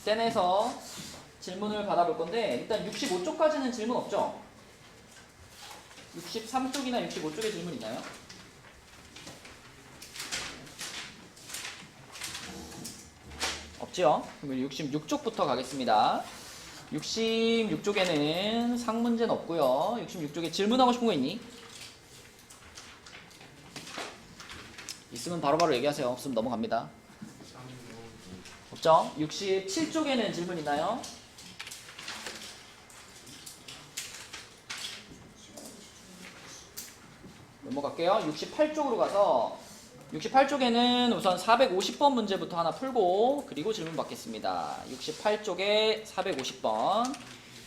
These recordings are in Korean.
젠에서 질문을 받아볼 건데 일단 65쪽까지는 질문 없죠? 63쪽이나 65쪽에 질문 있나요? 없죠? 그러면 66쪽부터 가겠습니다. 66쪽에는 상문제는 없고요. 66쪽에 질문하고 싶은 거 있니? 있으면 바로바로 얘기하세요. 없으면 넘어갑니다. 없죠? 67쪽에는 질문 있나요? 넘어갈게요. 68쪽으로 가서 68쪽에는 우선 450번 문제부터 하나 풀고 그리고 질문 받겠습니다. 68쪽에 450번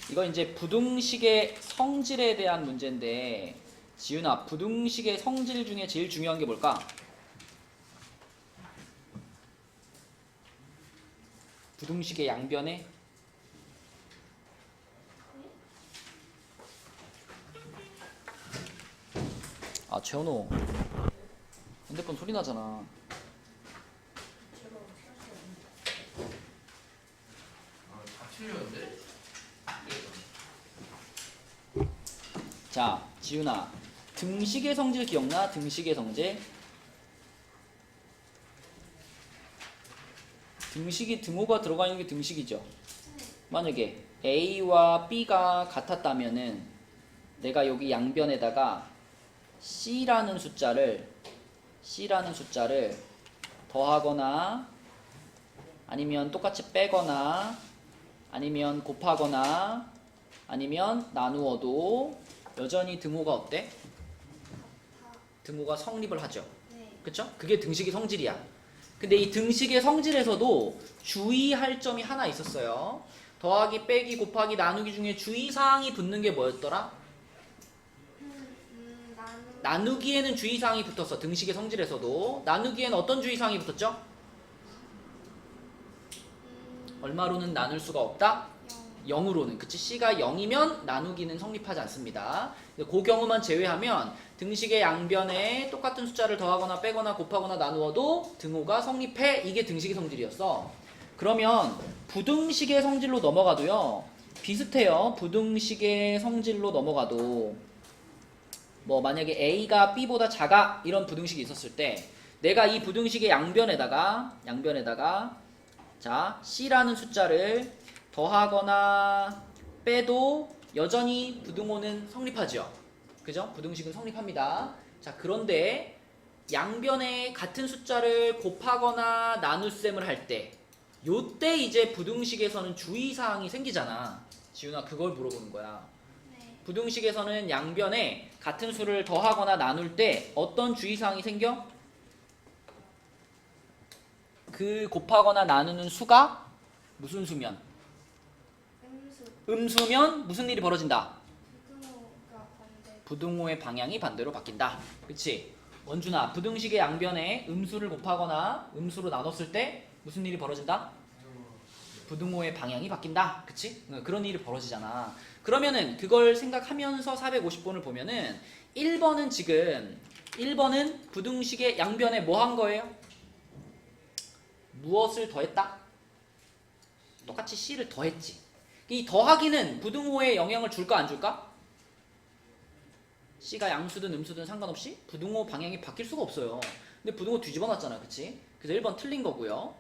이거 이제 부등식의 성질에 대한 문제인데 지윤아, 부등식의 성질 중에 제일 중요한 게 뭘까? 부등식의 양변에 아 재현호 핸드폰 소리 나잖아. 자 지윤아, 등식의 성질 기억나? 등식의 성질. 등식이 등호가 들어가 있는 게 등식이죠. 만약에 A와 B가 같았다면은 내가 여기 양변에다가 C라는 숫자를 더하거나 아니면 똑같이 빼거나 아니면 곱하거나 아니면 나누어도 여전히 등호가 어때? 등호가 성립을 하죠. 그쵸? 그게 등식의 성질이야. 근데 이 등식의 성질에서도 주의할 점이 하나 있었어요. 더하기, 빼기, 곱하기, 나누기 중에 주의사항이 붙는 게 뭐였더라? 나누기에는 주의사항이 붙었어. 등식의 성질에서도. 나누기에는 어떤 주의사항이 붙었죠? 얼마로는 나눌 수가 없다? 0으로는. 그치? C가 0이면 나누기는 성립하지 않습니다. 그 경우만 제외하면 등식의 양변에 똑같은 숫자를 더하거나 빼거나 곱하거나 나누어도 등호가 성립해. 이게 등식의 성질이었어. 그러면 부등식의 성질로 넘어가도요. 비슷해요. 부등식의 성질로 넘어가도 뭐 만약에 A가 B보다 작아 이런 부등식이 있었을 때 내가 이 부등식의 양변에다가 자 C라는 숫자를 더하거나 빼도 여전히 부등호는 성립하죠. 그죠? 부등식은 성립합니다. 자 그런데 양변에 같은 숫자를 곱하거나 나눗셈을 할 때 요때 이제 부등식에서는 주의사항이 생기잖아. 지훈아 그걸 물어보는 거야. 부등식에서는 양변에 같은 수를 더하거나 나눌 때 어떤 주의사항이 생겨? 그 곱하거나 나누는 수가 무슨 수면? 음수면 무슨 일이 벌어진다? 부등호의 방향이 반대로 바뀐다. 그치? 원준아, 부등식의 양변에 음수를 곱하거나 음수로 나눴을 때 무슨 일이 벌어진다? 부등호의 방향이 바뀐다. 그치? 그런 일이 벌어지잖아. 그러면은 그걸 생각하면서 450번을 보면은 1번은 부등식의 양변에 뭐 한 거예요? 무엇을 더했다? 똑같이 C를 더했지. 이 더하기는 부등호에 영향을 줄까 안 줄까? C가 양수든 음수든 상관없이 부등호 방향이 바뀔 수가 없어요. 근데 부등호 뒤집어 놨잖아. 그치? 그래서 1번 틀린 거고요.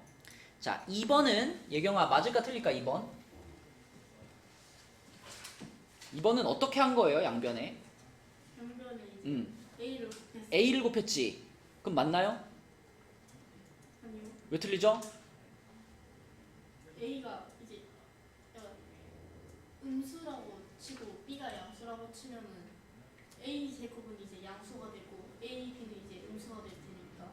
자 2번은 예경아 맞을까 틀릴까 2번? 2번은 어떻게 한 거예요 양변에? 양변에 A를 곱했어요. A를 곱했지. 그럼 맞나요? 아니요. 왜 틀리죠? A가 이제 음수라고 치고 B가 양수라고 치면은 A 제곱은 이제 양수가 되고 A, B는 이제 음수가 될 테니까.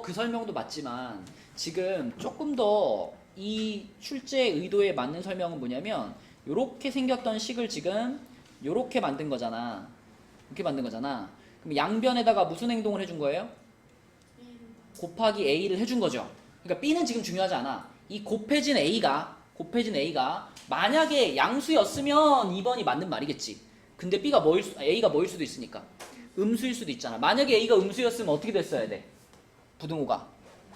그 설명도 맞지만 지금 조금 더 이 출제 의도에 맞는 설명은 뭐냐면 요렇게 생겼던 식을 지금 요렇게 만든 거잖아. 이렇게 만든 거잖아. 그럼 양변에다가 무슨 행동을 해준 거예요? 곱하기 A를 해준 거죠. 그러니까 B는 지금 중요하지 않아. 이 곱해진 A가 만약에 양수였으면 2번이 맞는 말이겠지. 근데 A가 뭐일 수도 있으니까 음수일 수도 있잖아. 만약에 A가 음수였으면 어떻게 됐어야 돼? 부등호가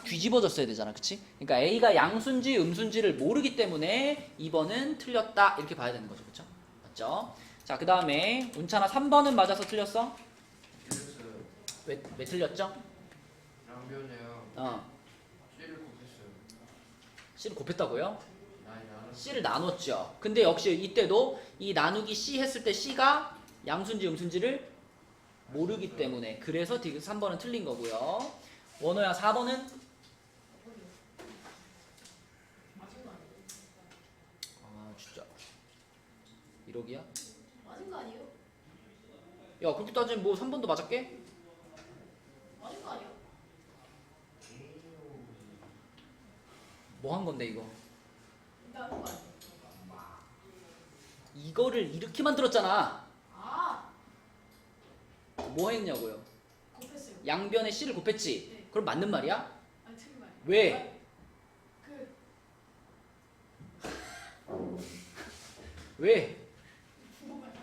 뒤집어졌어야 되잖아, 그치? 그러니까 A가 양수인지 음수인지를 모르기 때문에 2번은 틀렸다 이렇게 봐야 되는 거죠, 그쵸? 맞죠? 자, 그 다음에 운찬아 3번은 맞아서 틀렸어? 틀렸어요. 왜 틀렸죠? 양변에요. 어, C를 곱했어요. C를 곱했다고요? 나눴어요. C를 나눴죠. 근데 역시 이때도 이 나누기 C 했을 때 C가 양수인지 음수인지를 모르기 때문에 그래서 3번은 틀린 거고요. 원호야 4번은? 맞은 거 아니에요? 아 진짜 1억이야? 맞은 거 아니에요? 야 그렇게 따지면 뭐 3번도 맞았게? 맞은 거 아니에요? 뭐 한 건데 이거? 맞은 거 아니에요? 이거를 이렇게 만들었잖아. 아, 뭐 했냐고요? 곱했어요. 양변에 C를 곱했지? 네. 그럼 맞는 말이야? 아니 틀린 말. 왜? 그 왜? 부모가 다.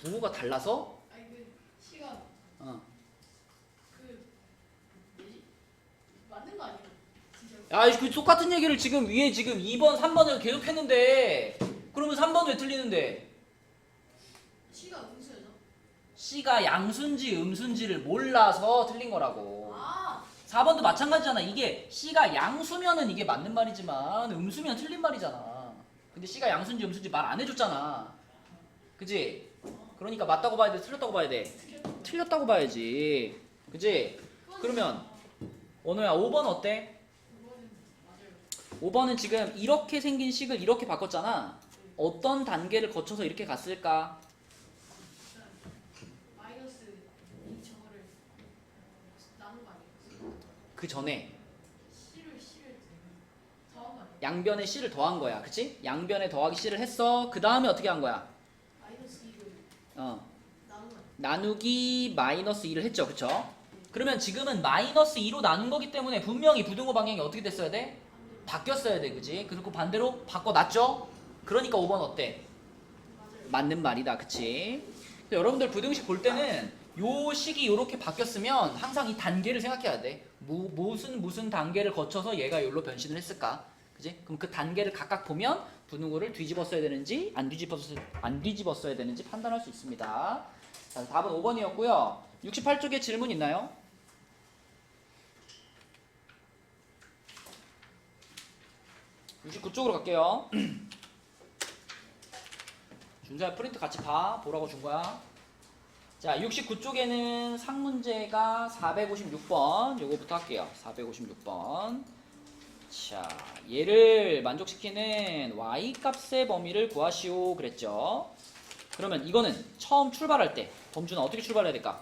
부호가 달라서? 아니 그 시간 어. 그 뭐지? 맞는 거 아니에요? 진짜로? 야, 그 똑같은 얘기를 지금 위에 지금 2번, 3번을 계속 했는데 그러면 3번 왜 틀리는데? 시가 음수여서. C가 양수인지 음수인지를 몰라서 틀린 거라고. 아, 4번도 마찬가지잖아. 이게 C가 양수면은 이게 맞는 말이지만 음수면 틀린 말이잖아. 근데 C가 양수인지 음수인지 말 안 해줬잖아. 그지? 그러니까 맞다고 봐야 돼? 틀렸다고 봐야 돼? 틀렸다고 봐야지. 그지? 그러면 원호야 5번 어때? 이거는 맞아요. 5번은 지금 이렇게 생긴 식을 이렇게 바꿨잖아. 어떤 단계를 거쳐서 이렇게 갔을까? 마이너스 이 저거를 나눈 거 아니에요? 그 전에 C를 더한 거 아니에요? 양변에 C를 더한 거야. 그치? 양변에 더하기 C를 했어. 그 다음에 어떻게 한 거야? 마이너스 2를 어. 나눈 거 아니에요? 나누기 마이너스 2를 했죠. 그쵸? 그러면 지금은 마이너스 2로 나눈 거기 때문에 분명히 부등호 방향이 어떻게 됐어야 돼? 바뀌었어야 돼. 그지? 그리고 반대로 바꿔놨죠? 그러니까 5번 어때? 맞아요. 맞는 말이다. 그치? 그래서 여러분들 부등식 볼 때는 요 식이 이렇게 바뀌었으면 항상 이 단계를 생각해야 돼. 무슨 단계를 거쳐서 얘가 여기로 변신을 했을까? 그지? 그럼 그 단계를 각각 보면 부등호를 뒤집었어야 되는지 안 뒤집었어야 되는지 판단할 수 있습니다. 자, 답은 5번이었고요. 68쪽에 질문 있나요? (69쪽으로) 갈게요. 준서야 프린트 같이 보라고 준 거야. 자, 69쪽에는 상문제가 456번 요거부터 할게요. 456번. 자, 얘를 만족시키는 y 값의 범위를 구하시오 그랬죠. 그러면 이거는 처음 출발할 때 범주는 어떻게 출발해야 될까?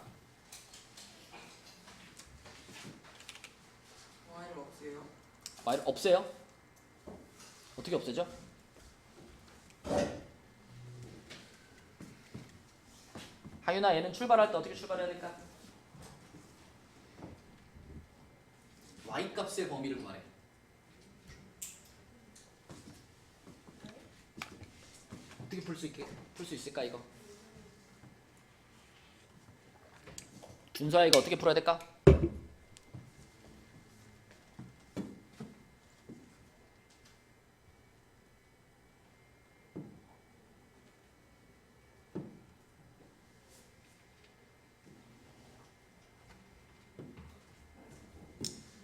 Y를 없애요. y를 없애요? 어떻게 없애죠? 하윤아, 얘는 출발할 때 어떻게 출발해야 될까? y 값의 범위를 구하래. 어떻게 풀 수 있을까 이거? 준서야 이거 어떻게 풀어야 될까?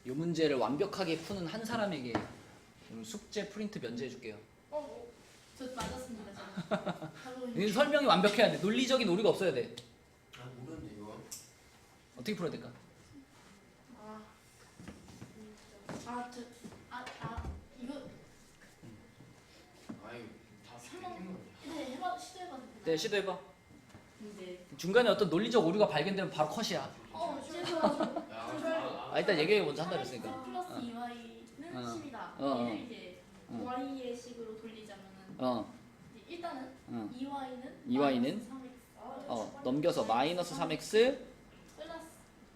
이 문제를 완벽하게 푸는 한 사람에게 오늘 숙제 프린트 면제해 줄게요. 저 맞았습니다. 저. 하고 이건 설명이 완벽해야 돼. 논리적인 오류가 없어야 돼. 아 모르는데 이거. 어떻게 풀어야 될까? 아, 이거 아유 다 설명- 틀린 거냐? 네 시도해봤는데. 네, 시도해봐. 근데 중간에 어떤 논리적 오류가 발견되면 바로 컷이야. 죄송해요. 야, 일단 얘기 먼저 한다 그랬으니까. 3x 플러스 2y는 어. 10이다. 어. 얘를 이제 어. y의 식으로 돌리자면은 어, 이제 일단은 어. 2y는 3x 넘겨서 마이너스 3x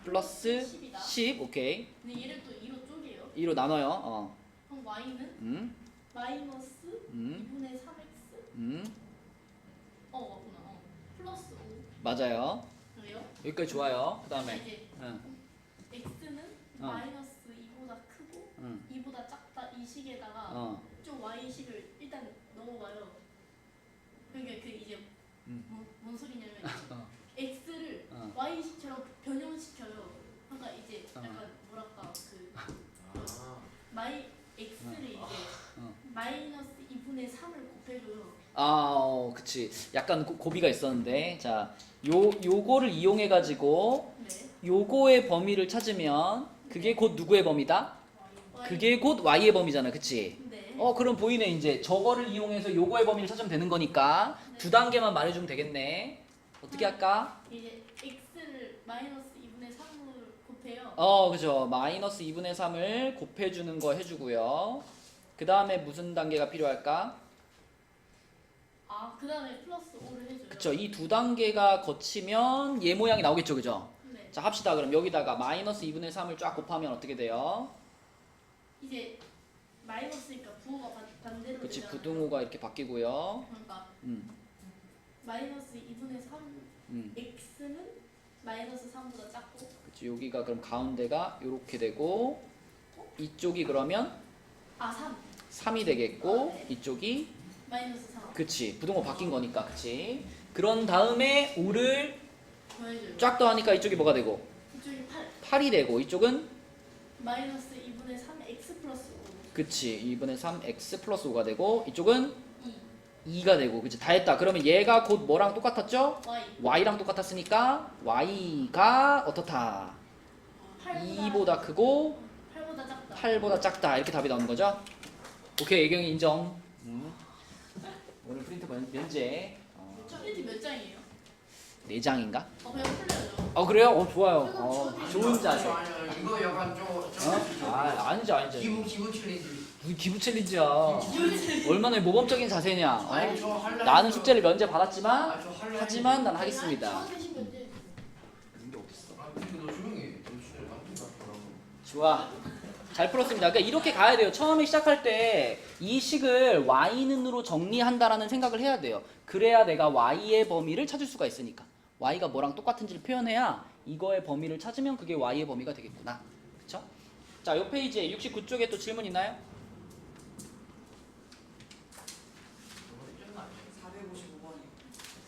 플러스 10이다. 10, 오케이. 근데 얘를 또 2로 쪼개요. 2로 나눠요. 어, 그럼 y는 마이너스 2분의 3x 맞구나. 플러스 5 맞아요. 그래요? 여기까지 좋아요. 그 다음에 이제 x는 어. 마이너스 2보다 이 식에다가 어. 좀 y식을 일단 넣어봐요. 그러니까 그 이제 뭔 소리냐면 어. x를 어. y식처럼 변형시켜요. 그러니까 이제 어. 약간 뭐랄까 그 아. x를 이제 어. 마이너스 2분의 3을 곱해줘요. 그치. 약간 고비가 있었는데, 자, 요거를 이용해 가지고 네. 요거의 범위를 찾으면 그게 곧 누구의 범위다? 그게 곧 y의 범위잖아, 그치? 네. 그럼 보이네. 이제 저거를 이용해서 요거의 범위를 찾으면 되는 거니까 네. 두 단계만 말해주면 되겠네. 어떻게 할까? 이제 x를 마이너스 2분의 3을 곱해요. 그죠. 마이너스 2분의 3을 곱해주는 거 해주고요. 그 다음에 무슨 단계가 필요할까? 그 다음에 플러스 5를 해줘요. 그쵸. 이 두 단계가 거치면 얘 모양이 나오겠죠, 그죠? 네. 자, 합시다. 그럼 여기다가 마이너스 2분의 3을 쫙 곱하면 어떻게 돼요? 이제 마이너스니까 부호가 반대로 그치. 되잖아요. 부등호가 이렇게 바뀌고요. 그러니까 음, 마이너스 2분의 3 음. x는 마이너스 3보다 작고 그치. 여기가 그럼 가운데가 요렇게 되고 이쪽이 그러면 3 3이 되겠고 네. 이쪽이 마이너스 3 그치. 부등호 바뀐 거니까. 그치. 그런 다음에 5를 더해줘요. 쫙 더하니까 이쪽이 뭐가 되고? 이쪽이 8이 되고 이쪽은 마이너스 2분의 3 x 플러스 5 그치. 2분의 3 x 플러스 5가 되고 이쪽은 2 2가 되고 그치. 다 했다. 그러면 얘가 곧 뭐랑 똑같았죠? y y랑 똑같았으니까 y가 어떻다? 2보다 크고 8보다 작다. 8보다 작다. 이렇게 답이 나오는 거죠? 오케이. 예경이 인정. 오늘 프린트 면제 프린트 몇 장이에요? 4장인가? 그냥 풀려요. 그래요? 좋아요. 좋은 자세. 아니요, 이거 약간 아니죠. 기부 챌린지. 무슨 기부 챌린지야. 얼마나 모범적인 자세냐. 아니 저 할래. 나는 숙제를 면제 받았지만 저 할래. 하지만 난 하겠습니다. 대신 면제. 그런 게 어딨어. 근데 너 조용히 해. 너 진짜 나쁜 것 같더라고. 좋아. 잘 풀었습니다. 그러니까 이렇게 가야 돼요. 처음에 시작할 때 이 식을 y는으로 정리한다라는 생각을 해야 돼요. 그래야 내가 y의 범위를 찾을 수가 있으니까. y가 뭐랑 똑같은지를 표현해야 이거의 범위를 찾으면 그게 y의 범위가 되겠구나. 그쵸? 자, 요 페이지에 69쪽에 또 질문 있나요?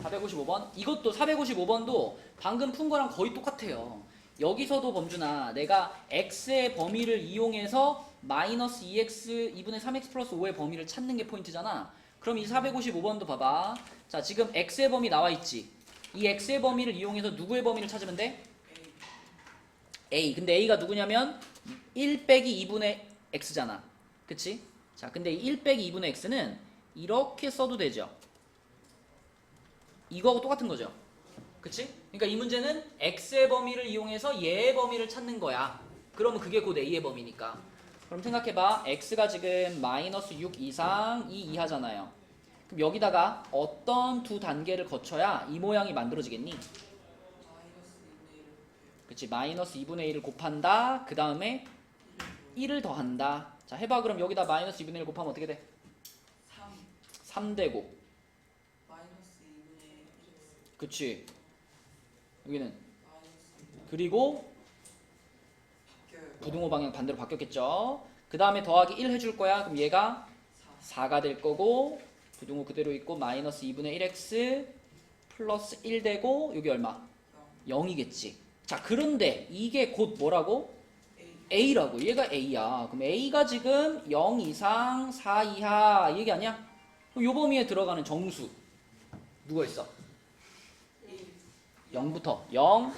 455번? 이것도 455번도 방금 푼 거랑 거의 똑같아요. 여기서도 범준아, 내가 x의 범위를 이용해서 마이너스 2x 2분의 3x 플러스 5의 범위를 찾는 게 포인트잖아. 그럼 이 455번도 봐봐. 자, 지금 x의 범위 나와 있지. 이 x의 범위를 이용해서 누구의 범위를 찾으면 돼? a. 근데 a가 누구냐면 1 빼기 2분의 x잖아. 그치? 자, 근데 이 1 빼기 2분의 x는 이렇게 써도 되죠. 이거하고 똑같은 거죠. 그치? 그러니까 이 문제는 x의 범위를 이용해서 얘의 범위를 찾는 거야. 그러면 그게 곧 a의 범위니까. 그럼 생각해봐. x가 지금 마이너스 6 이상 2 이하잖아요. 그럼 여기다가 어떤 두 단계를 거쳐야 이 모양이 만들어지겠니? 그치? 마이너스 2분의 1을 곱한다. 그 다음에 1을 더한다. 자, 해봐. 그럼 여기다 마이너스 2분의 1 곱하면 어떻게 돼? 3 되고. 그치? 여기는 그리고 부등호 방향 반대로 바뀌었겠죠? 그 다음에 더하기 1 해줄 거야. 그럼 얘가 4가 될 거고 부등호 그대로 있고 마이너스 2분의 1x 플러스 1 되고 여기 얼마? 0이겠지. 자, 그런데 이게 곧 뭐라고? a라고. 얘가 a야. 그럼 a가 지금 0 이상 4 이하 이 얘기 아니야? 그럼 요 범위에 들어가는 정수 누가 있어? 0부터 0,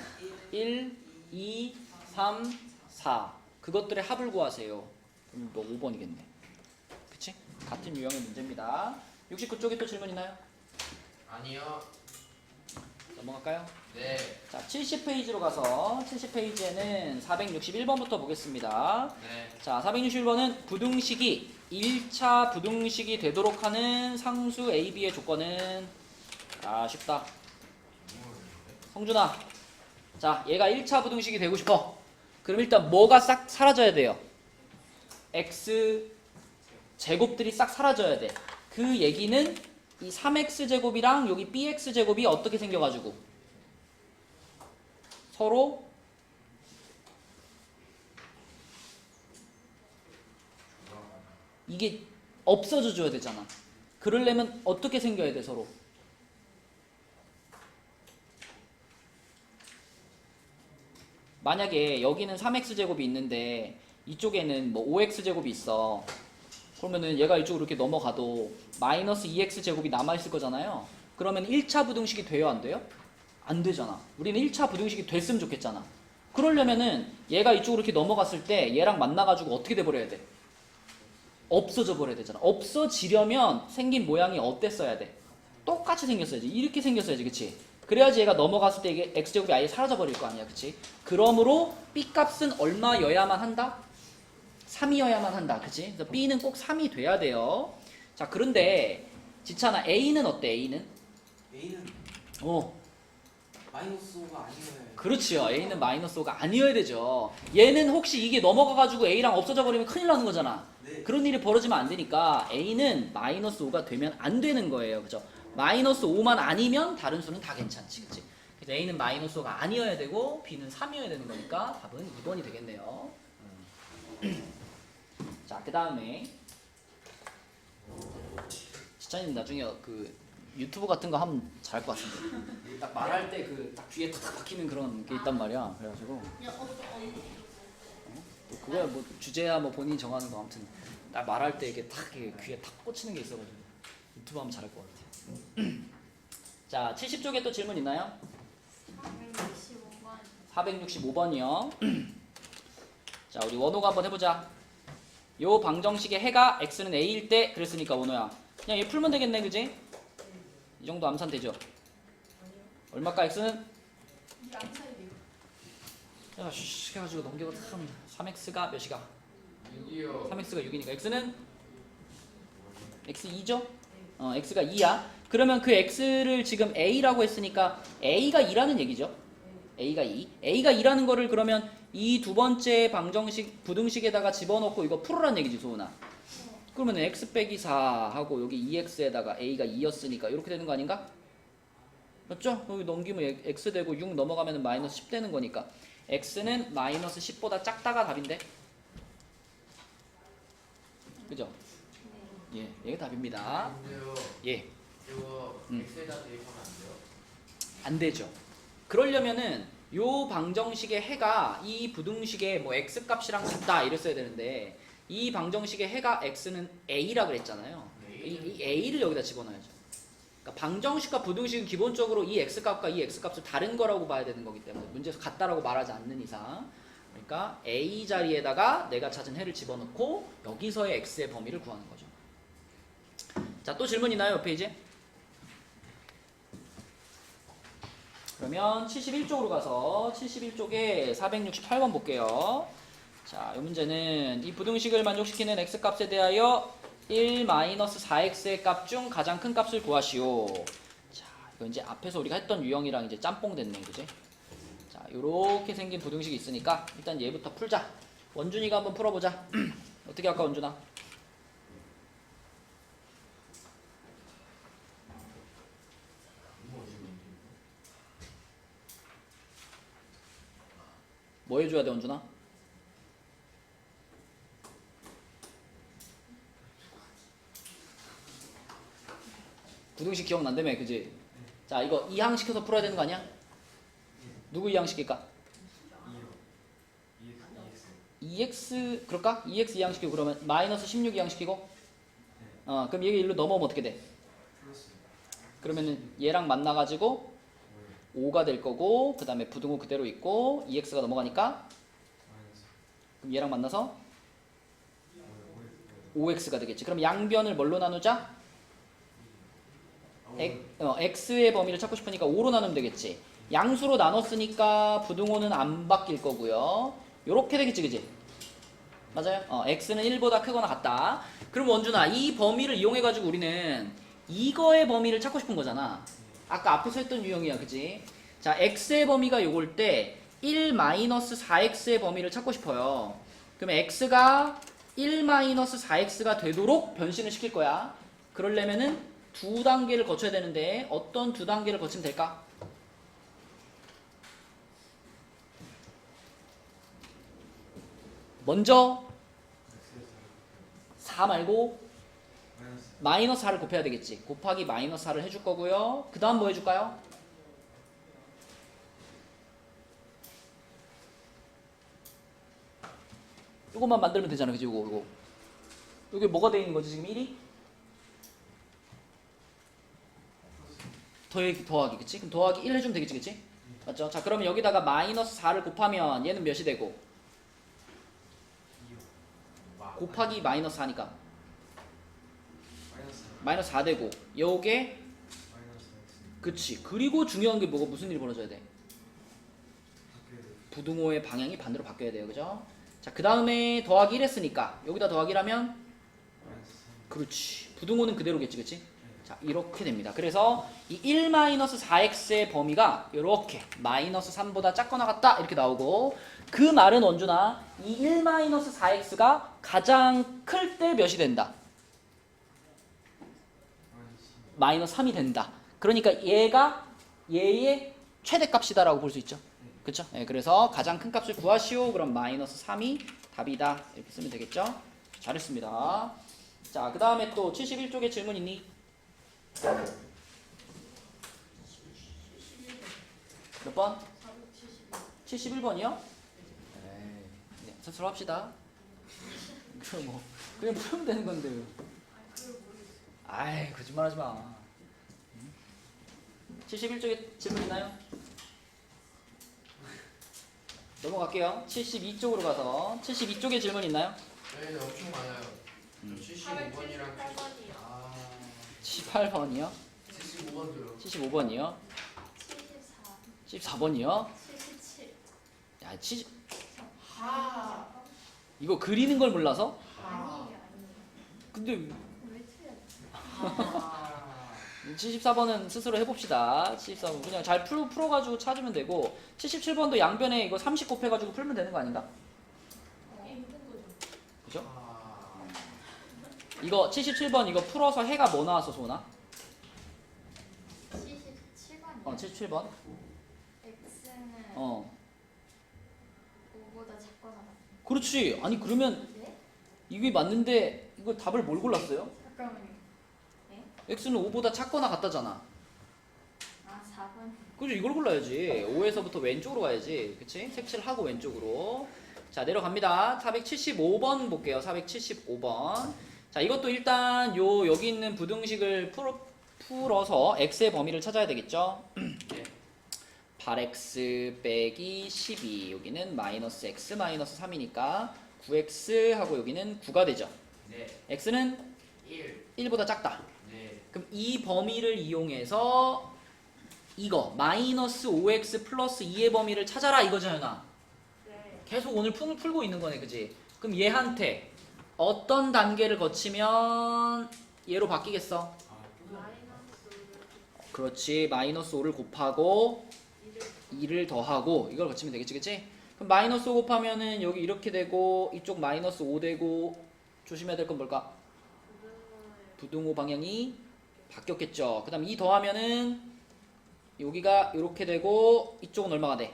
1, 2, 3, 4 그것들의 합을 구하세요. 그럼 너 5번이겠네. 그치? 같은 유형의 문제입니다. 69쪽에 또 질문 있나요? 아니요. 넘어갈까요? 네. 자, 70페이지로 가서 70페이지에는 461번부터 보겠습니다. 네. 자, 461번은 부등식이 1차 부등식이 되도록 하는 상수 A, B의 조건은 쉽다. 성준아, 자, 얘가 1차 부등식이 되고 싶어. 그럼 일단 뭐가 싹 사라져야 돼요? x 제곱들이 싹 사라져야 돼. 그 얘기는 이 3x 제곱이랑 여기 bx 제곱이 어떻게 생겨가지고 서로 이게 없어져 줘야 되잖아. 그러려면 어떻게 생겨야 돼 서로? 만약에 여기는 3x제곱이 있는데 이쪽에는 뭐 5x제곱이 있어. 그러면은 얘가 이쪽으로 이렇게 넘어가도 마이너스 2x제곱이 남아있을 거잖아요. 그러면 1차 부등식이 돼요 안 돼요? 안 되잖아. 우리는 1차 부등식이 됐으면 좋겠잖아. 그러려면은 얘가 이쪽으로 이렇게 넘어갔을 때 얘랑 만나가지고 어떻게 돼버려야 돼? 없어져 버려야 되잖아. 없어지려면 생긴 모양이 어땠어야 돼? 똑같이 생겼어야지. 이렇게 생겼어야지. 그치? 그래야지 얘가 넘어갔을 때 이게 x제곱이 아예 사라져 버릴 거 아니야. 그치? 그러므로 b값은 얼마여야만 한다? 3이어야만 한다. 그치? 그래서 b는 꼭 3이 돼야 돼요. 자, 그런데 지찬아 a는 어때? a는? A는 어, 마이너스 5가 아니어야 그렇지요. a는 마이너스 5가 아니어야 되죠. 얘는 혹시 이게 넘어가가지고 a랑 없어져 버리면 큰일 나는 거잖아. 네. 그런 일이 벌어지면 안 되니까 a는 마이너스 5가 되면 안 되는 거예요. 그죠? 마이너스 5만 아니면 다른 수는 다 괜찮지. 그치? 그래서 a는 마이너스 5가 아니어야 되고 b는 3이어야 되는 거니까 답은 2번이 되겠네요. 자, 그 다음에 지찬님 나중에 그 유튜브 같은 거 하면 잘할 것 같은데 딱 말할 때 그 딱 귀에 탁탁 박히는 그런 게 있단 말이야. 그래가지고 그냥 그거야 뭐 주제야 뭐 본인이 정하는 거 아무튼 딱 말할 때 이게 탁 이게 귀에 탁 꽂히는 게 있어가지고 유튜브 하면 잘할 것 같아. 자, 70쪽에 또 질문 있나요? 465번 465번이요. 자, 우리 원호가 한번 해보자. 요 방정식의 해가 x는 a일 때 그랬으니까 원호야. 그냥 얘 풀면 되겠네, 그지? 이 정도 암산 되죠? 얼마까 x는? 이게 암살이 돼요. 야, 씨, 해가지고 넘겨가 3x가 몇이가? 6이요. 3x가 6이니까 x는? x 2죠? x가 2야. 그러면 그 x를 지금 a라고 했으니까 a가 2라는 얘기죠. a가 2. a가 2라는 거를 그러면 이 두 번째 방정식 부등식에다가 집어넣고 이거 풀으란 얘기지, 소은아. 그러면 x 빼기 4 하고 여기 2x에다가 a가 2였으니까 이렇게 되는 거 아닌가? 맞죠? 여기 넘기면 x 되고 6 넘어가면 마이너스 10 되는 거니까 x는 마이너스 10보다 작다가 답인데? 그죠? 예, 얘가 답입니다. 근데요. 예, 이거 엑셀에다 대입하면 안 돼요? 안 되죠. 그러려면은 요 방정식의 해가 이 부등식의 뭐 x 값이랑 같다 이랬어야 되는데 이 방정식의 해가 x는 a라 그랬잖아요. 이 a를 여기다 집어넣어야죠. 그러니까 방정식과 부등식은 기본적으로 이 x 값과 이 x 값을 다른 거라고 봐야 되는 거기 때문에 문제에서 같다라고 말하지 않는 이상 그러니까 a 자리에다가 내가 찾은 해를 집어넣고 여기서의 x의 범위를 구하는 거죠. 자, 또 질문 있나요? 옆 페이지? 그러면 71쪽으로 가서 71쪽에 468번 볼게요. 자, 이 문제는 이 부등식을 만족시키는 x값에 대하여 1-4x의 값 중 가장 큰 값을 구하시오. 자, 이거 이제 앞에서 우리가 했던 유형이랑 이제 짬뽕 됐네, 그지? 자, 요렇게 생긴 부등식이 있으니까 일단 얘부터 풀자. 원준이가 한번 풀어보자. 어떻게 할까, 원준아? 뭐 해줘야 돼, 원준아? 부등식 기억난다며, 그지? 자, 이거 이항시켜서 풀어야 되는 거 아니야? 누구 이항시킬까? 2x 그럴까? 2x 이항시키고 그러면 마이너스 16 이항시키고 그럼 얘가 일로 넘어오면 어떻게 돼? 그러면은 얘랑 만나가지고 5가 될 거고 그 다음에 부등호 그대로 있고 2x가 넘어가니까 그럼 얘랑 만나서 5x가 되겠지. 그럼 양변을 뭘로 나누자? x의 범위를 찾고 싶으니까 5로 나누면 되겠지. 양수로 나눴으니까 부등호는 안 바뀔 거고요. 요렇게 되겠지, 그지? 맞아요? x는 1보다 크거나 같다. 그럼 원준아, 이 범위를 이용해가지고 우리는 이거의 범위를 찾고 싶은 거잖아. 아까 앞에서 했던 유형이야, 그지? 자, x의 범위가 요걸 때 1-4x의 범위를 찾고 싶어요. 그러면 x가 1-4x가 되도록 변신을 시킬 거야. 그러려면은 두 단계를 거쳐야 되는데 어떤 두 단계를 거치면 될까? 먼저 4 말고 마이너스. 마이너스 4를 곱해야 되겠지. 곱하기 마이너스 4를 해줄 거고요. 그 다음 뭐 해줄까요? 이것만 만들면 되잖아. 그치? 이거. 여기 뭐가 돼 있는 거지? 지금 1이? 더하기. 그치? 그럼 더하기 1 해주면 되겠지. 그치? 맞죠? 자, 그러면 여기다가 마이너스 4를 곱하면 얘는 몇이 되고? 곱하기 마이너스 4니까 마이너스. 마이너스 4 되고 요게 마이너스 X. 그치. 그리고 중요한 게 뭐가 무슨 일이 벌어져야 돼? 바뀌어야 돼. 부등호의 방향이 반대로 바뀌어야 돼요. 그죠? 자, 그 다음에 더하기 1 했으니까 여기다 더하기라면 마이너스 3. 그렇지. 부등호는 그대로겠지. 그치? 자, 이렇게 됩니다. 그래서 이 1-4x의 범위가 이렇게 마이너스 3보다 작거나 같다 이렇게 나오고 그 말은 원준아 이 1-4x가 가장 클 때 몇이 된다? 마이너스 3이 된다. 그러니까 얘가 얘의 최대값이다라고 볼 수 있죠. 그쵸? 네, 그래서 가장 큰 값을 구하시오. 그럼 마이너스 3이 답이다. 이렇게 쓰면 되겠죠? 잘했습니다. 자, 그 다음에 또 71쪽에 질문 있니? 몇 번? 71번이요? 네, 스스로 합시다. 그럼 뭐 그냥 풀면 되는 건데. 아이, 거짓말하지 마. 71쪽에 질문 있나요? 넘어갈게요. 72쪽으로 가서 72쪽에 질문 있나요? 네, 엄청 많아요. 75번이랑 8번이요. 아, 18번이요? 75번도요. 75번이요? 74. 14번이요? 77. 야, 70 하. 이거 그리는 걸 몰라서? 아니에요. 근데 왜 틀렸지? 74번은 스스로 해봅시다. 74번 그냥 잘 풀어가지고 찾으면 되고 77번도 양변에 이거 30 곱해가지고 풀면 되는 거 아닌가? 힘든 거죠. 그죠? 아, 이거 77번 이거 풀어서 해가 뭐 나왔어, 소은아? 77번이요. 77번. X는 어. 5보다 작거나 같아요. 그렇지. 아니 그러면 네? 이게 맞는데 이거 답을 뭘 골랐어요? 잠깐만요. x는 5보다 작거나 같다잖아. 아 4번. 그죠? 이걸 골라야지. 5에서부터 왼쪽으로 가야지. 그치? 색칠하고 왼쪽으로. 자, 내려갑니다. 475번 볼게요. 475번. 자, 이것도 일단 여기 있는 부등식을 풀어서 x의 범위를 찾아야 되겠죠? 네. 8x 빼기 12. 여기는 마이너스 x 마이너스 3이니까 9x 하고 여기는 9가 되죠. 네. x는 1. 1보다 작다. 네. 그럼 이 범위를 이용해서 이거 마이너스 5x 플러스 2의 범위를 찾아라 이거잖아. 네. 계속 오늘 풀고 있는 거네. 그지? 그럼 얘한테 어떤 단계를 거치면 얘로 바뀌겠어? 마이너스 그렇지. 마이너스 5를 곱하고 2를 더하고 이걸 거치면 되겠지. 그치? 그럼 마이너스 5 곱하면은 여기 이렇게 되고 이쪽 마이너스 5 되고 조심해야 될 건 뭘까? 부등호 방향이 바뀌었겠죠. 그 다음 2 더하면은 여기가 이렇게 되고 이쪽은 얼마가 돼?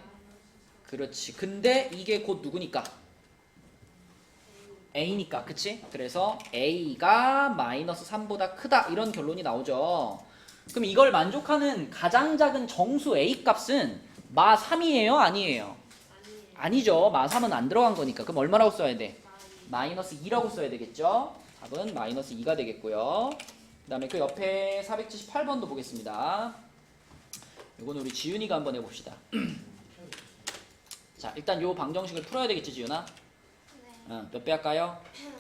그렇지. 근데 이게 곧 누구니까? A니까. 그치? 그래서 A가 마이너스 3보다 크다 이런 결론이 나오죠. 그럼 이걸 만족하는 가장 작은 정수 A 값은 마 3이에요? 아니에요? 아니죠. 마 3은 안 들어간 거니까. 그럼 얼마라고 써야 돼? 마이너스 2라고 써야 되겠죠. 답은 마이너스 2가 되겠고요. 그 다음에 그 옆에 478번도 보겠습니다. 이거는 우리 지윤이가 한번 해봅시다. 자, 일단 요 방정식을 풀어야 되겠지, 지윤아? 네. 몇 배 할까요? 네.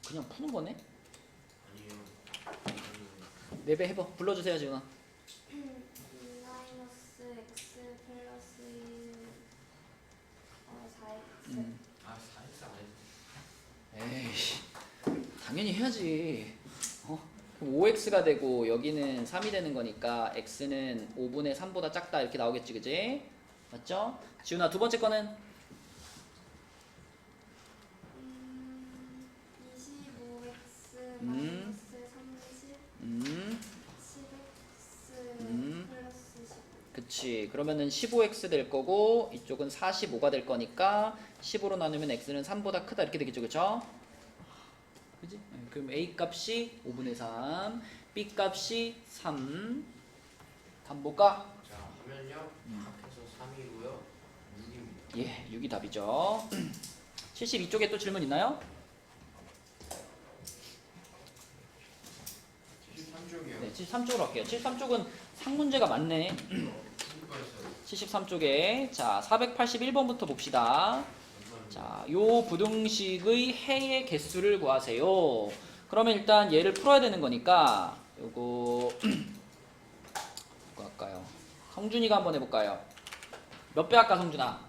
그냥 푸는 거네? 아니에요. 4배 해봐. 불러주세요, 지윤아. 마이너스 x 플러스 4x. 아, 4x 안 했어. 에이씨, 당연히 해야지. 그럼 5x가 되고 여기는 3이 되는 거니까 x는 5분의 3보다 작다 이렇게 나오겠지, 그지? 맞죠? 지훈아, 두 번째 거는 25x 음. 마이너스 30 10x 플러스 15. 그치. 그러면은 15x 될 거고 이쪽은 45가 될 거니까 15로 나누면 x는 3보다 크다 이렇게 되겠죠, 그쵸? 그지? 네, 그럼 A 값이 5분의 3, B 값이 3. 답 볼까? 자, 하면요. 합해서 3이고요. 6입니다. 예, 6이 답이죠. 72쪽에 또 질문 있나요? 73쪽이요. 네, 73쪽으로 할게요. 73쪽은 상문제가 많네. 누가 있어요? 73쪽에 자 481번부터 봅시다. 자, 요 부등식의 해의 개수를 구하세요. 그러면 일단 얘를 풀어야 되는 거니까 요거 누구 할까요? 성준이가 한번 해볼까요? 몇 배 할까 성준아?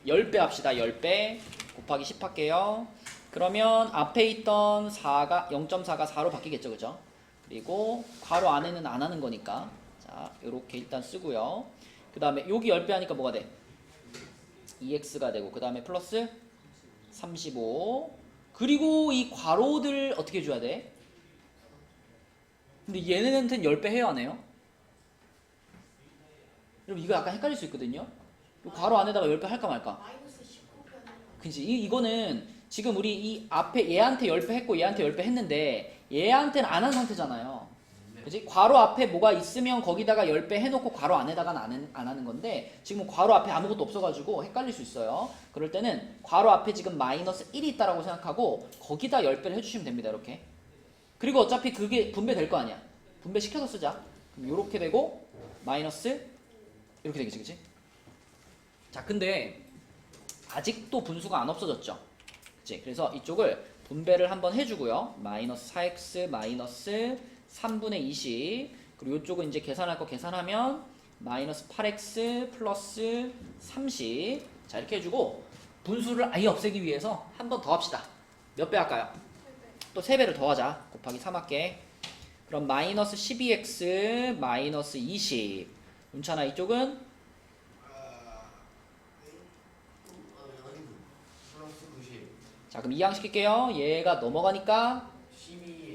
네. 10배 합시다. 10배 곱하기 10 할게요. 그러면 앞에 있던 4가 0.4가 4로 바뀌겠죠, 그죠? 그리고 괄호 안에는 안 하는 거니까 자 요렇게 일단 쓰고요. 그 다음에 여기 10배 하니까 뭐가 돼? 2x가 되고 그 다음에 플러스 35. 그리고 이 괄호들 어떻게 해줘야 돼? 근데 얘네한테는 10배 해야 하네요. 여러분 이거 약간 헷갈릴 수 있거든요. 이 괄호 안에다가 10배 할까 말까? 마이너스 19배 하는 거. 그치? 이거는 지금 우리 이 앞에 얘한테 10배 했고 얘한테 10배 했는데 얘한테는 안 한 상태잖아요. 그치? 괄호 앞에 뭐가 있으면 거기다가 10배 해놓고 괄호 안에다가는 안 하는 건데 지금 괄호 앞에 아무것도 없어가지고 헷갈릴 수 있어요. 그럴 때는 괄호 앞에 지금 마이너스 1이 있다라고 생각하고 거기다 10배를 해주시면 됩니다. 이렇게. 그리고 어차피 그게 분배될 거 아니야. 분배시켜서 쓰자. 그럼 이렇게 되고 마이너스 이렇게 되겠지. 그치? 자 근데 아직도 분수가 안 없어졌죠. 그치? 그래서 이쪽을 분배를 한번 해주고요. 마이너스 4x 마이너스 3분의 20 그리고 이쪽은 이제 계산할 거 계산하면 마이너스 8x 플러스 30 자 이렇게 해주고 분수를 아예 없애기 위해서 한 번 더 합시다. 몇 배 할까요? 또 3배를 더하자. 곱하기 3 할게. 그럼 마이너스 12x 마이너스 20 윤찬아 이쪽은 플러스 90. 자 그럼 이항시킬게요. 얘가 넘어가니까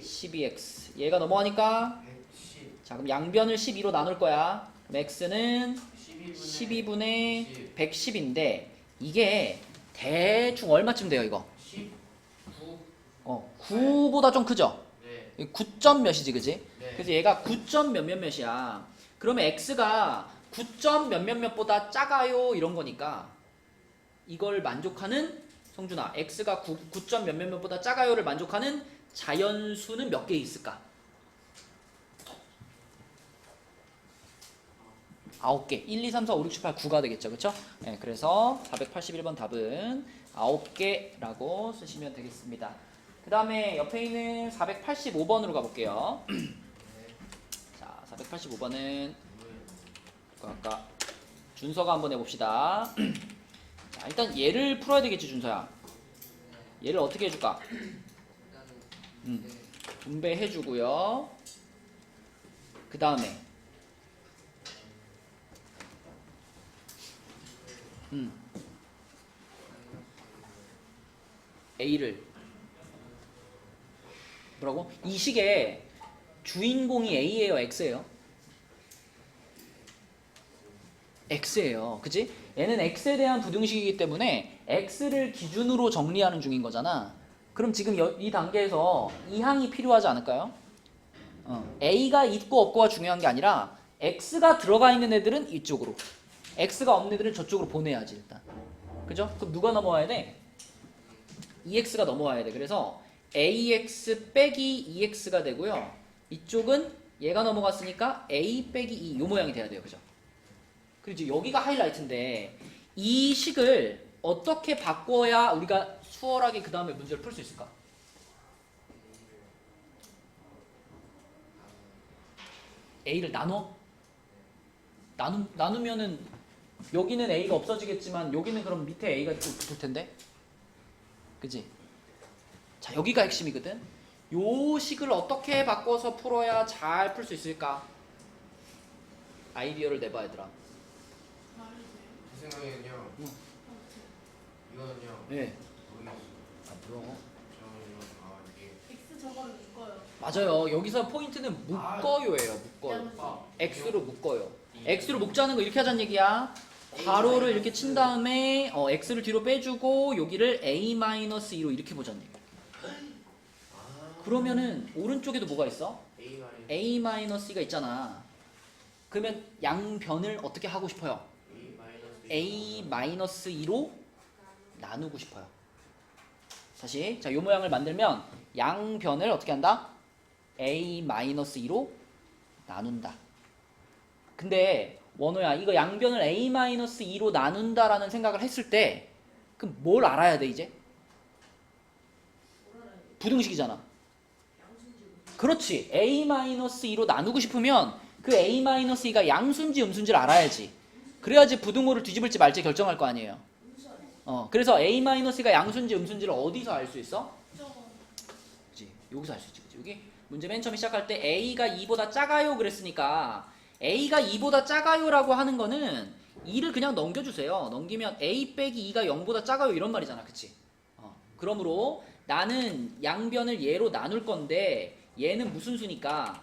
12x 얘가 넘어가니까 110. 자 그럼 양변을 12로 나눌 거야. 그럼 x는 12분의 12분의 110인데 이게 대충 얼마쯤 돼요 이거? 19. 9보다 좀 크죠? 네. 9점 몇이지 그지? 네. 그래서 얘가 9점 몇몇몇이야. 그러면 x가 9점 몇몇몇보다 작아요 이런 거니까 이걸 만족하는 성준아 x가 9점 몇몇몇보다 작아요를 만족하는 자연수는 몇 개 있을까? 9개. 1, 2, 3, 4, 5, 6, 7, 8, 9가 되겠죠. 그쵸? 네, 그래서 481번 답은 9개라고 쓰시면 되겠습니다. 그 다음에 옆에 있는 485번으로 가볼게요. 자, 485번은 아까 준서가 한번 해봅시다. 자, 일단 얘를 풀어야 되겠지, 준서야. 얘를 어떻게 해줄까? 분배해주고요. 그 다음에 A를 뭐라고? 이 식의 주인공이 A예요, X예요? X예요. 그치? 얘는 X에 대한 부등식이기 때문에 X를 기준으로 정리하는 중인 거잖아. 그럼 지금 이 단계에서 이 항이 필요하지 않을까요? A가 있고 없고가 중요한 게 아니라 X가 들어가 있는 애들은 이쪽으로 X가 없는 애들은 저쪽으로 보내야지 일단. 그죠? 그럼 누가 넘어와야 돼? EX가 넘어와야 돼. 그래서 AX 빼기 EX가 되고요. 이쪽은 얘가 넘어갔으니까 A 빼기 E 요 모양이 돼야 돼요. 그죠? 그리고 이제 여기가 하이라이트인데 이 식을 어떻게 바꿔야 우리가 수월하게 그 다음에 문제를 풀 수 있을까? A를 나누면은 여기는 A가 없어지겠지만 여기는 그럼 밑에 A가 또 붙을 텐데? 그치? 자, 여기가 핵심이거든? 요 식을 어떻게 바꿔서 풀어야 잘 풀 수 있을까? 아이디어를 내봐, 얘들아. 제 생각에는요. 이거는요. 네. 모르겠어요. 물어. 저는 이게 X 저거를 묶어요. 맞아요. 여기서 포인트는 묶어요예요. 묶어요. 양수. X로 묶어요. X로 묶자는 거 이렇게 하자는 얘기야. 괄호를 이렇게 친 다음에 x를 뒤로 빼주고 여기를 a-2로 이렇게 보자는 얘기야. 그러면은 오른쪽에도 뭐가 있어? A 마이너스 a-2가 있잖아. 그러면 양변을 어떻게 하고 싶어요? A 마이너스 a-2로 나누고 싶어요. 다시 자, 요 모양을 만들면 양변을 어떻게 한다? a-2로 나눈다. 근데 원호야, 이거 양변을 a-2로 나눈다라는 생각을 했을 때 그럼 뭘 알아야 돼 이제? 부등식이잖아. 그렇지. a-2로 나누고 싶으면 그 a-2가 양수인지 음수인지를 알아야지. 그래야지 부등호를 뒤집을지 말지 결정할 거 아니에요. 그래서 a-가 양수인지 음수인지를 어디서 알 수 있어? 그치. 여기서 알 수 있지. 그치? 여기 문제 맨 처음에 시작할 때 a가 2보다 작아요 그랬으니까 a가 2보다 작아요라고 하는 거는 2를 그냥 넘겨주세요. 넘기면 a 빼기 2가 0보다 작아요 이런 말이잖아. 그치? 그러므로 나는 양변을 얘로 나눌 건데 얘는 무슨 수니까?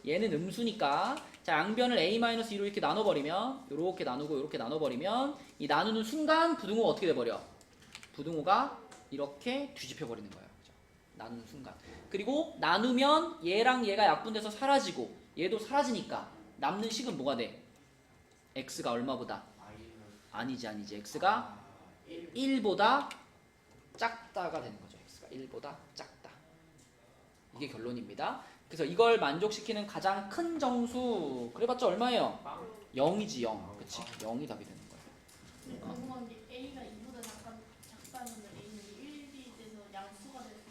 얘는 음수니까 자, 양변을 a-2로 이렇게 나눠버리면 요렇게 나누고 요렇게 나눠버리면 이 나누는 순간 부등호가 어떻게 돼버려? 부등호가 이렇게 뒤집혀버리는 거예요. 그죠? 나누는 순간. 그리고 나누면 얘랑 얘가 약분돼서 사라지고 얘도 사라지니까 남는 식은 뭐가 돼? x가 얼마보다? 아니지. x가 1보다 작다가 되는 거죠. x가 1보다 작다. 이게 결론입니다. 그래서 이걸 만족시키는 가장 큰 정수 그래봤자 얼마예요? 0이지 0. 그치? 0이 답이 되는 거예요. 궁금한 게 A가 2보다 작다면 A는 1이 돼서 양수가 될 수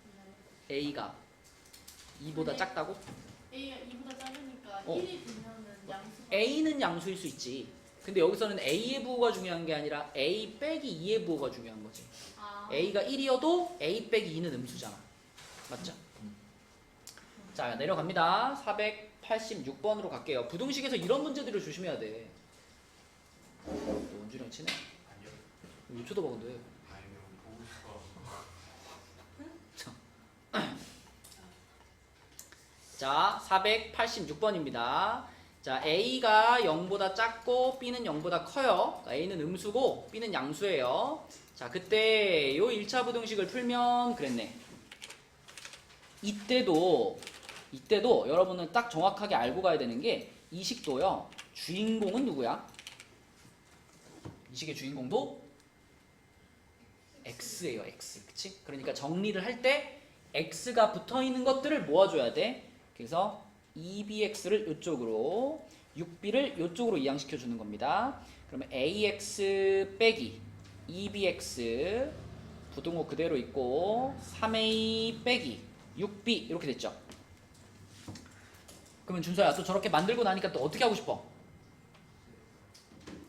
있나요? a가 2보다 작다고? A가 2보다 작으니까 어. 1이 되면은 양수가 a는 양수일 수 있지. 근데 여기서는 a의 부호가 중요한 게 아니라 a 빼기 2의 부호가 중요한 거지. a가 1이어도 a 빼기 2는 음수잖아. 맞죠? 자, 내려갑니다. 486번으로 갈게요. 부등식에서 이런 문제들을 조심해야 돼. 또 원준이 형 치네? 아니요. 왜 쳐다보건데? 아니요. 보고 싶어. 자, 486번입니다. 자, A가 0보다 작고 B는 0보다 커요. 그러니까 A는 음수고 B는 양수예요. 자, 그때 요 1차 부등식을 풀면 그랬네. 이때도 여러분은 딱 정확하게 알고 가야 되는 게 이 식도요. 주인공은 누구야? 이 식의 주인공도 X예요. X. 그치? 그러니까 정리를 할 때 X가 붙어있는 것들을 모아줘야 돼. 그래서 2bx를 이쪽으로 6b를 이쪽으로 이항시켜 주는 겁니다. 그러면 ax 빼기 2bx 부등호 그대로 있고 3a 빼기 6b 이렇게 됐죠. 그러면 준서야 또 저렇게 만들고 나니까 또 어떻게 하고 싶어?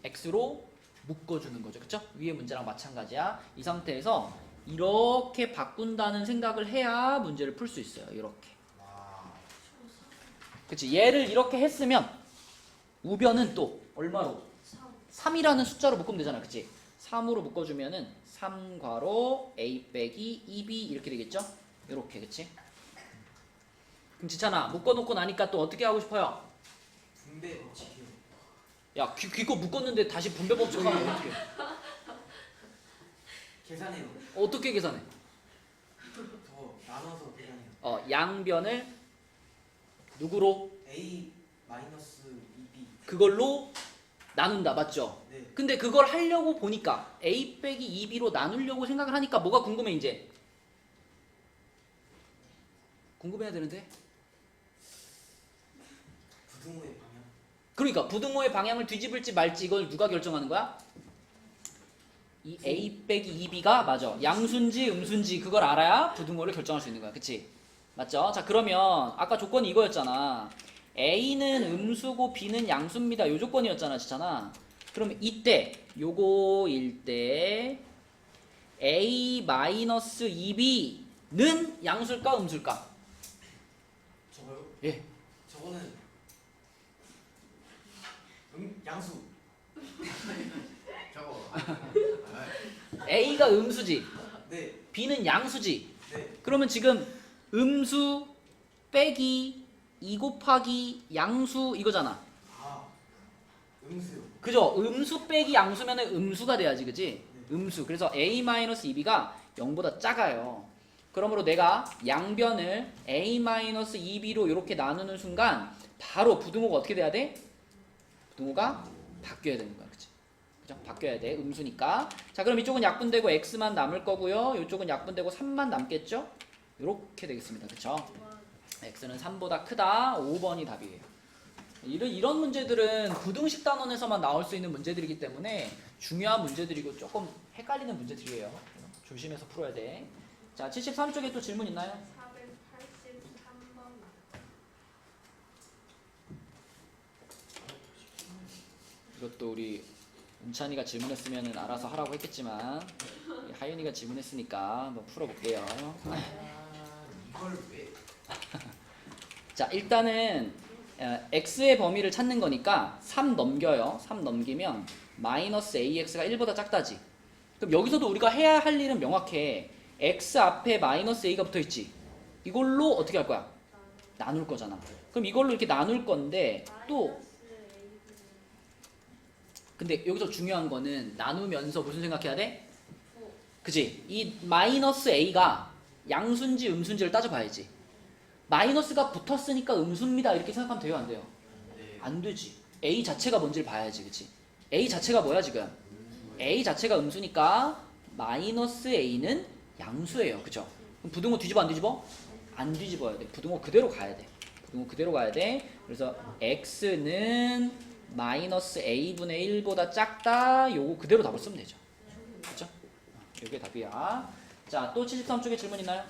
x로 묶어주는 거죠. 그쵸? 위에 문제랑 마찬가지야. 이 상태에서 이렇게 바꾼다는 생각을 해야 문제를 풀 수 있어요. 이렇게. 그치? 얘를 이렇게 했으면 우변은 또 얼마로? 3이라는 숫자로 묶으면 되잖아. 그치? 3으로 묶어주면은 3괄호 a 빼기 2b 이렇게 되겠죠? 이렇게. 그치? 그럼 지찬아 묶어놓고 나니까 또 어떻게 하고 싶어요? 분배 법칙이요. 야 귀거 묶었는데 다시 분배 법칙하면 어떻게? 계산해요. 어떻게 계산해? 더 나눠서 계산해요. 양변을 누구로? A 마이너스 2B. 그걸로 나눈다. 맞죠? 네. 근데 그걸 하려고 보니까 a 빼기 2b로 나누려고 생각을 하니까 뭐가 궁금해 이제? 궁금해야 되는데? 부등호의 방향. 그러니까 부등호의 방향을 뒤집을지 말지 이걸 누가 결정하는 거야? 이 a 빼기 2b가 맞아. 양수인지 음수인지 그걸 알아야 부등호를 결정할 수 있는 거야. 그치? 맞죠? 자 그러면 아까 조건이 이거였잖아. a는 음수고 b는 양수입니다. 요 조건이었잖아. 진짜나. 그러면 이때 요거일 때 a-2b는 양수일까 음수일까? 저거요? 예. 저거는 양수. 저거. a가 음수지. 네. b는 양수지. 네. 그러면 지금 음수 빼기 2 곱하기 양수 이거잖아. 아 음수요. 그죠? 음수 빼기 양수면 음수가 돼야지, 그지? 음수. 그래서 a-2b가 0보다 작아요. 그러므로 내가 양변을 a-2b로 이렇게 나누는 순간 바로 부등호가 어떻게 돼야 돼? 부등호가 바뀌어야 되는 거야, 그치? 그죠? 바뀌어야 돼, 음수니까. 자, 그럼 이쪽은 약분되고 x만 남을 거고요. 이쪽은 약분되고 3만 남겠죠? 이렇게 되겠습니다, 그쵸? x는 3보다 크다. 5번이 답이에요. 이런 문제들은 부등식 단원에서만 나올 수 있는 문제들이기 때문에 중요한 문제들이고 조금 헷갈리는 문제들이에요. 조심해서 풀어야 돼. 자, 73쪽에 또 질문 있나요? 483번. 이것도 우리 은찬이가 질문했으면 알아서 하라고 했겠지만 하윤이가 질문했으니까 한번 풀어볼게요. 이걸 왜? 자, 일단은 x의 범위를 찾는 거니까 3 넘겨요. 3 넘기면 마이너스 ax가 1보다 작다지. 그럼 여기서도 우리가 해야 할 일은 명확해. x 앞에 마이너스 a가 붙어있지. 이걸로 어떻게 할 거야? 나눌 거잖아. 그럼 이걸로 이렇게 나눌 건데 또 근데 여기서 중요한 거는 나누면서 무슨 생각해야 돼? 그지? 이 마이너스 a가 양수인지 음수인지를 따져봐야지. 마이너스가 붙었으니까 음수입니다 이렇게 생각하면 돼요, 안 돼요? 네. 안 되지. a 자체가 뭔지를 봐야지, 그치? a 자체가 뭐야 지금? a 자체가 음수니까 마이너스 a는 양수예요, 그죠? 그럼 부등호 뒤집어 안 뒤집어? 안 뒤집어야 돼. 부등호 그대로 가야 돼. 부등호 그대로 가야 돼. 그래서 x는 마이너스 a분의 1보다 작다. 요거 그대로 답을 쓰면 되죠. 그죠? 요게 답이야. 자, 또 73쪽에 질문 있나요?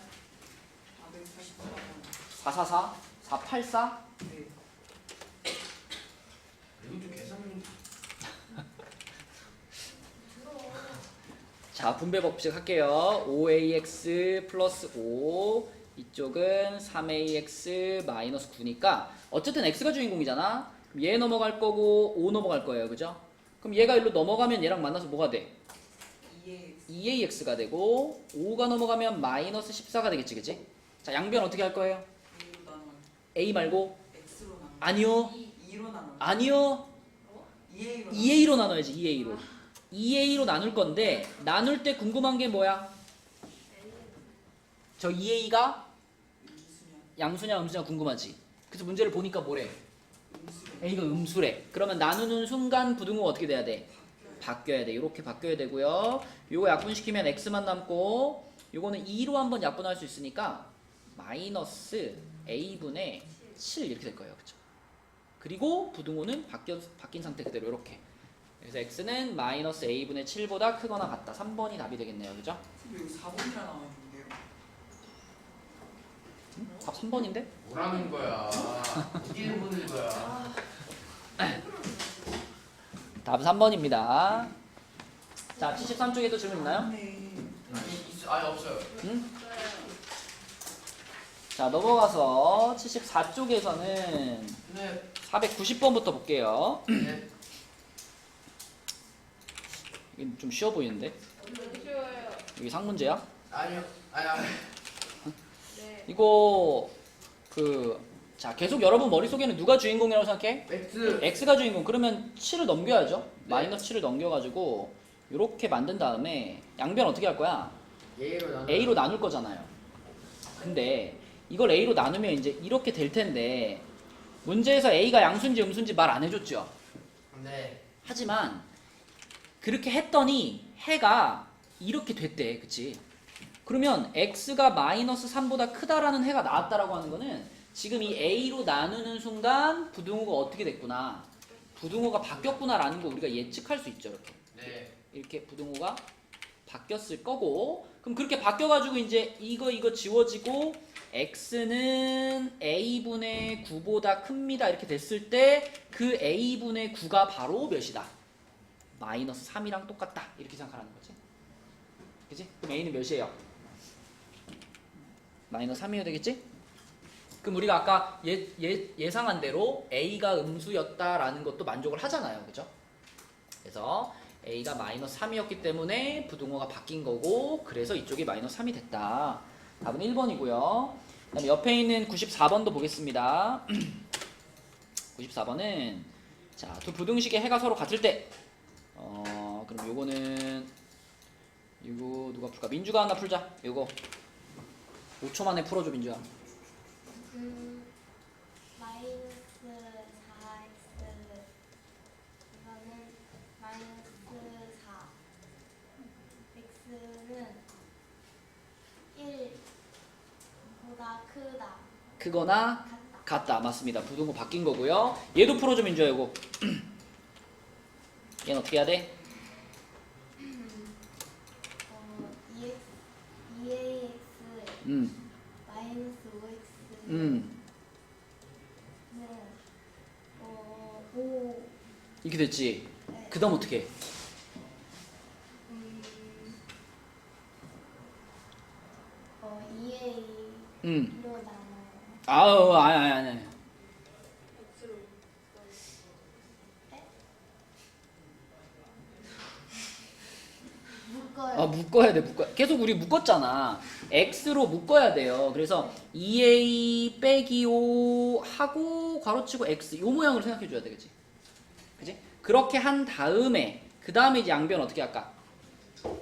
444? 484? 이거 좀 계산. 자, 분배 법칙 할게요. 5ax 플러스 5 이쪽은 3ax 마이너스 9니까 어쨌든 x가 주인공이잖아. 그럼 얘 넘어갈 거고 5 넘어갈 거예요, 그죠? 그럼 얘가 일로 넘어가면 얘랑 만나서 뭐가 돼? 2ax가 되고 5가 넘어가면 마이너스 14가 되겠지, 그치? 자, 양변 어떻게 할 거예요? a 말고? 아니요. 2로 나눠. 아니요. 2A로 2a로 나눠야지, 2a로. 2a로 나눌 건데 나눌 때 궁금한 게 뭐야? 저 2a가 양수냐 음수냐 궁금하지? 그래서 문제를 보니까 뭐래? a가 음수래. 그러면 나누는 순간 부등호가 어떻게 돼야 돼? 바뀌어야 돼. 이렇게 바뀌어야 되고요. 요거 약분시키면 x만 남고 요거는 2로 한번 약분할 수 있으니까 마이너스 a분의 7 이렇게 될 거예요. 그쵸? 그리고 부등호는 바뀐 상태 그대로 이렇게. 그래서 x는 마이너스 a분의 7보다 크거나 같다. 3번이 답이 되겠네요. 그죠? 여기 4번이라 나와 있는데요. 답 3번인데? 뭐라는 거야? 어디에 보는 거야? 답 3번입니다. 자, 73쪽에도 질문 있나요? 네. 아니 없어요. 응? 자, 넘어가서 74쪽에서는 네. 490번부터 볼게요. 네. 이게 좀 쉬워 보이는데? 쉬워요. 여기 상문제야? 아니요. 아니. 네. 이거 자, 계속 여러분 머릿속에는 누가 주인공이라고 생각해? X. x가 주인공. 그러면 7을 넘겨야죠. 네. 마이너스 7을 넘겨가지고 이렇게 만든 다음에 양변 어떻게 할 거야? A로 나눠. a로 나눌 거잖아요. 근데 이걸 a로 나누면 이제 이렇게 될 텐데 문제에서 a가 양수인지 음수인지 말 안 해줬죠. 네. 하지만 그렇게 했더니 해가 이렇게 됐대, 그치? 그러면 x가 마이너스 3보다 크다라는 해가 나왔다라고 하는 거는 지금 이 a로 나누는 순간 부등호가 어떻게 됐구나, 부등호가 바뀌었구나라는 거 우리가 예측할 수 있죠. 네. 이렇게 부등호가 바뀌었을 거고, 그럼 그렇게 바뀌어가지고 이제 이거 지워지고 x는 a분의 9보다 큽니다 이렇게 됐을 때 그 a분의 9가 바로 몇이다? 마이너스 3이랑 똑같다 이렇게 생각하라는 거지. 그치? 그럼 a는 몇이에요? 마이너스 3이어야 되겠지? 그럼 우리가 아까 예상한 대로 a가 음수였다라는 것도 만족을 하잖아요, 그죠? 그래서 a가 마이너스 3이었기 때문에 부등호가 바뀐 거고, 그래서 이쪽이 마이너스 3이 됐다. 답은 1번이고요. 그다음에 옆에 있는 94번도 보겠습니다. 94번은 자, 두 부등식의 해가 서로 같을 때 그럼 요거는 이거 누가 풀까? 민주가 하나 풀자. 요거 5초 만에 풀어줘 민주야. 마이너스 4x 이거는 마이너스 4 x는 1보다 크다 크거나 같다. 같다. 맞습니다. 부등호 바뀐 거고요. 얘도 풀어줘 민주야 이거. 얘는 어떻게 해야 돼? 2ax 음. 마이너스 5x는 음. 5 이렇게 됐지. 네. 그다음 어떻게 해? 2a로 나눠 아우 아니. X로 묶어요. 묶어야 돼. 계속 우리 묶었잖아. x로 묶어야 돼요. 그래서 2a 빼기 5 하고 괄호치고 x 요 모양으로 생각해 줘야 되겠지. 그지? 그렇게 한 다음에 그 다음에 이제 양변 어떻게 할까? 2a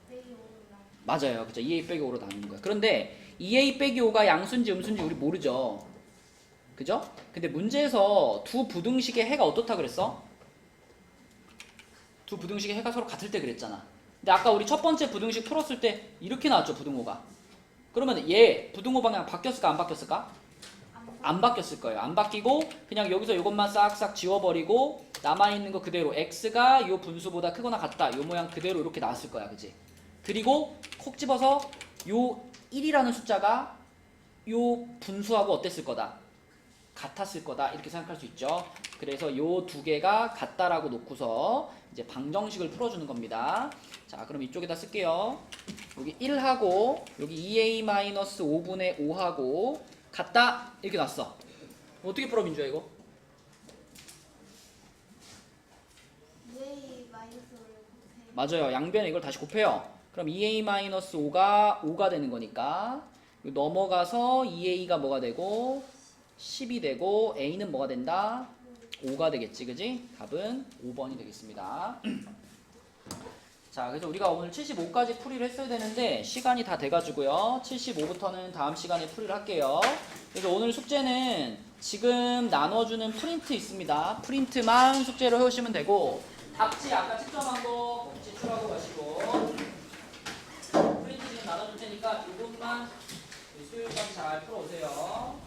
빼기 5로 나눠. 맞아요. 그죠? 2a 빼기 5로 나누는 거야. 그런데 2a 빼기 5가 양수인지 음수인지 우리 모르죠. 그죠? 근데 문제에서 두 부등식의 해가 어떻다 그랬어? 두 부등식의 해가 서로 같을 때 그랬잖아. 근데 아까 우리 첫 번째 부등식 풀었을 때 이렇게 나왔죠, 부등호가. 그러면 얘 부등호 방향 바뀌었을까 안 바뀌었을까? 안 바뀌었을 거예요. 안 바뀌고 그냥 여기서 이것만 싹싹 지워버리고 남아있는 거 그대로 x가 요 분수보다 크거나 같다. 요 모양 그대로 이렇게 나왔을 거야. 그지? 그리고 콕 집어서 요 1이라는 숫자가 요 분수하고 어땠을 거다? 같았을 거다. 이렇게 생각할 수 있죠. 그래서 요 두 개가 같다라고 놓고서 이제 방정식을 풀어주는 겁니다. 자, 그럼 이쪽에다 쓸게요. 여기 1하고 여기 2a-5분의 5하고 같다 이렇게 놨어. 어떻게 풀어 민주야 이거? 2a 마이너스 5를 곱해. 맞아요. 양변에 이걸 다시 곱해요. 그럼 2a-5가 5가 되는 거니까 넘어가서 2a가 뭐가 되고 10이 되고 a는 뭐가 된다? 5가 되겠지. 그지? 답은 5번이 되겠습니다. 자, 그래서 우리가 오늘 75까지 풀이를 했어야 되는데 시간이 다 돼가지고요. 75부터는 다음 시간에 풀이를 할게요. 그래서 오늘 숙제는 지금 나눠주는 프린트 있습니다. 프린트만 숙제로 해오시면 되고 답지 아까 채점한 거 제출하고 가시고 프린트 지금 나눠줄 테니까 이것만 수요일까지 잘 풀어오세요.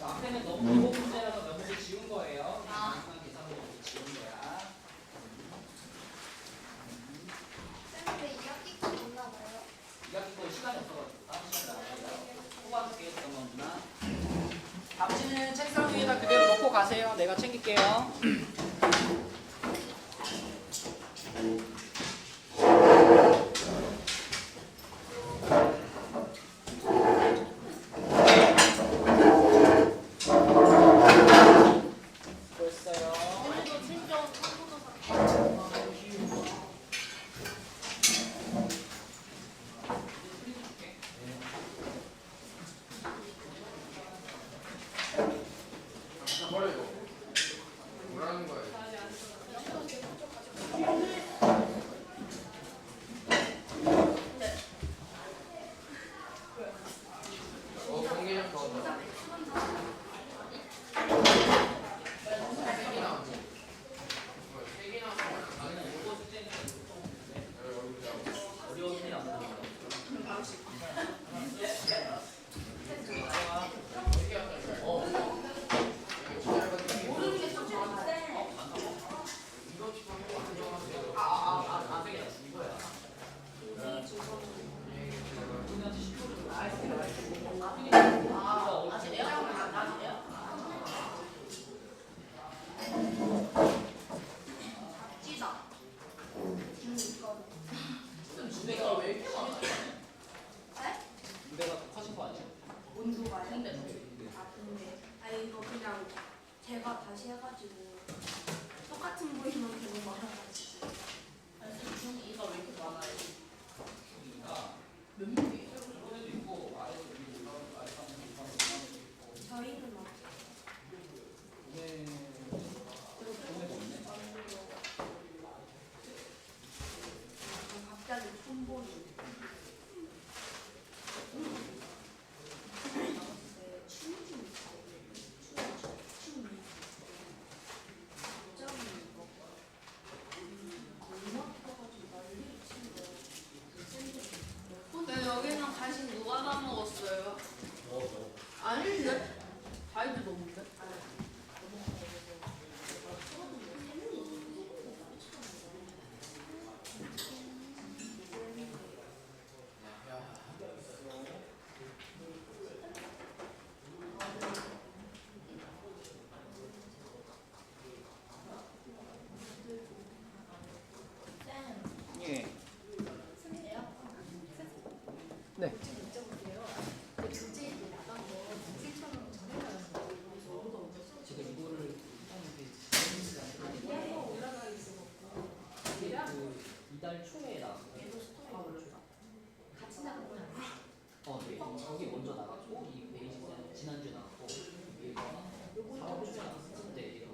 앞에는 너무 기본 문제라서 몇 문제 지운 거예요. 계산도 너무 지운 거야. 쌤왜 2학기 거 없나 봐요? 2학기 거 시간이 없어가지고 다음 시간 나가요. 뽑아줄게 했던 거구나. 답지는 책상 위에다 그대로 놓고 가세요. 내가 챙길게요. 됐어요. 오늘도 친정 한국어사 버리고 뭐라는 거야? 공개적 거. 어려운 일 안 나와요. 무대가 왜 이렇게 많아? 무대가 더 커진 거 아니야? 온도가요? 근데 아니 이거 그냥 제가 다시 해가지고 똑같은 부위만 계속 말아가지고 이가 왜 이렇게 많아요? 여기 먼저 나갔고 이 베이직은 지난주에 나갔고 이거는 4월 초에 나갔어. 네, 이거.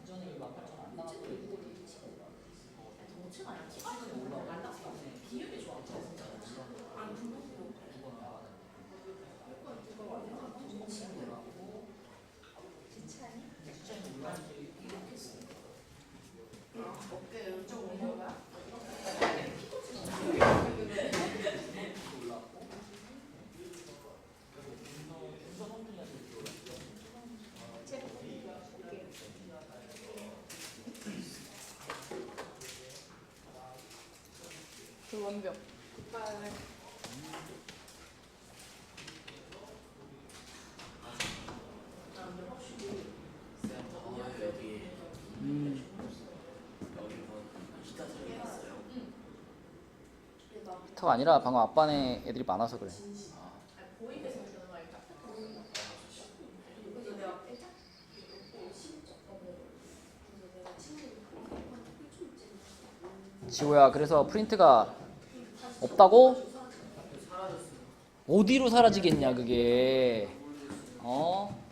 이전에 28,000원 안 나갔고 정치가 아니라 치과는 올라가. 비율이 좋아. 안 궁금해. 어깨 왼쪽 올린 거야? 그 원벽. 여기 음. 여기 뭐 기타 들어있어요. 턱 아니라 방금 아빠네 애들이 많아서 그래. 보이면서 그런 말 딱. 그래서 내가 지호야, 그래서 프린트가 없다고? 어디로 사라지겠냐 그게. 어?